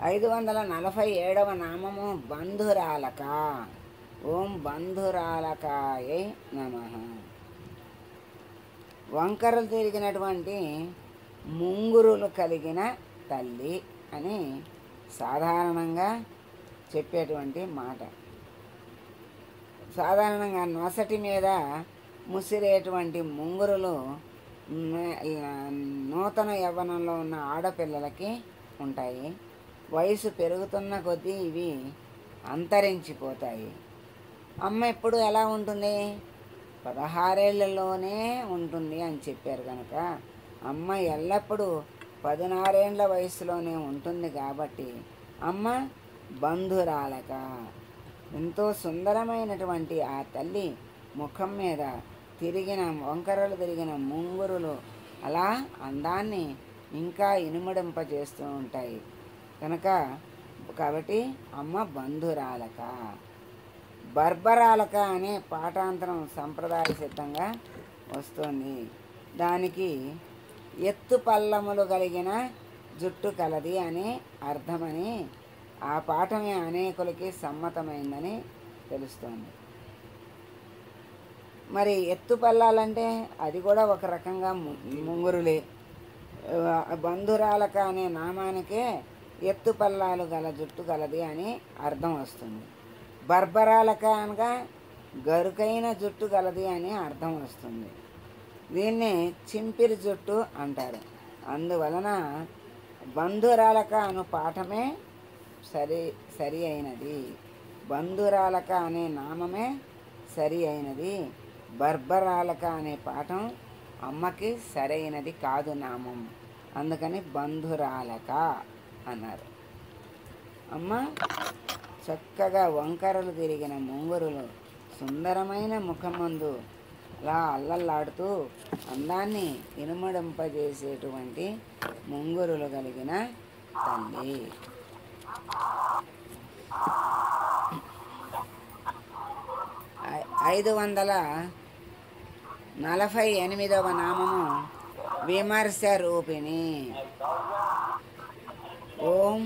547వ నామము బంధురాలక. ఓం బంధురాలకాయై నమః. వంకరలు తిరిగినటువంటి ముంగురులు కలిగిన తల్లి అని సాధారణంగా చెప్పేటువంటి మాట. సాధారణంగా నొసటి మీద ముసిరేటువంటి ముంగురులు నూతన యవ్వనంలో ఉన్న ఆడపిల్లలకి ఉంటాయి. వయసు పెరుగుతున్న కొద్దీ ఇవి అంతరించిపోతాయి. అమ్మ ఎప్పుడు ఎలా ఉంటుంది? 16 ఏళ్లలోనే ఉంటుంది అని చెప్పారు కనుక అమ్మ ఎల్లప్పుడూ 16 ఏళ్ల వయసులోనే ఉంటుంది. కాబట్టి అమ్మ బంధురాలక. ఎంతో సుందరమైనటువంటి ఆ తల్లి ముఖం మీద వంకరలు తిరిగిన ముంగురులు అలా అందాన్ని ఇంకా ఇనుమడింపజేస్తూ ఉంటాయి కనుక కాబట్టి అమ్మ బంధురాలక. బర్బరాలక అనే పాఠాంతరం సంప్రదాయ సిద్ధంగా వస్తుంది. దానికి ఎత్తు పల్లములు కలిగిన జుట్టు కలది అని అర్థమని ఆ పాఠమే అనేకులకి సమ్మతమైందని తెలుస్తోంది. మరి ఎత్తు పల్లాలంటే అది కూడా ఒక రకంగా ముంగురులే. బంధురాలక అనే నామానికే ఎత్తు పల్లాలు గల జుట్టు కలది అని అర్థం వస్తుంది. బర్బరాలక అనగా గరుకైన జుట్టు కలది అని అర్థం వస్తుంది. దీన్ని చింపిరి జుట్టు అంటారు. అందువలన బంధురాలక అను పాఠమే సరి అయినది. బంధురాలక అనే నామమే సరి అయినది. బర్బరాలక అనే పాఠం అమ్మకి సరైనది కాదు నామం. అందుకని బంధురాలక అన్నారు. అమ్మ చక్కగా వంకరలు తిరిగిన ముంగురులు సుందరమైన ముఖమందు అలా అల్లల్లాడుతూ అందాన్ని ఇనుమడింపజేసేటువంటి ముంగురులు కలిగిన తల్లి. 548వ నామము విమర్శ రూపిణి. ఓం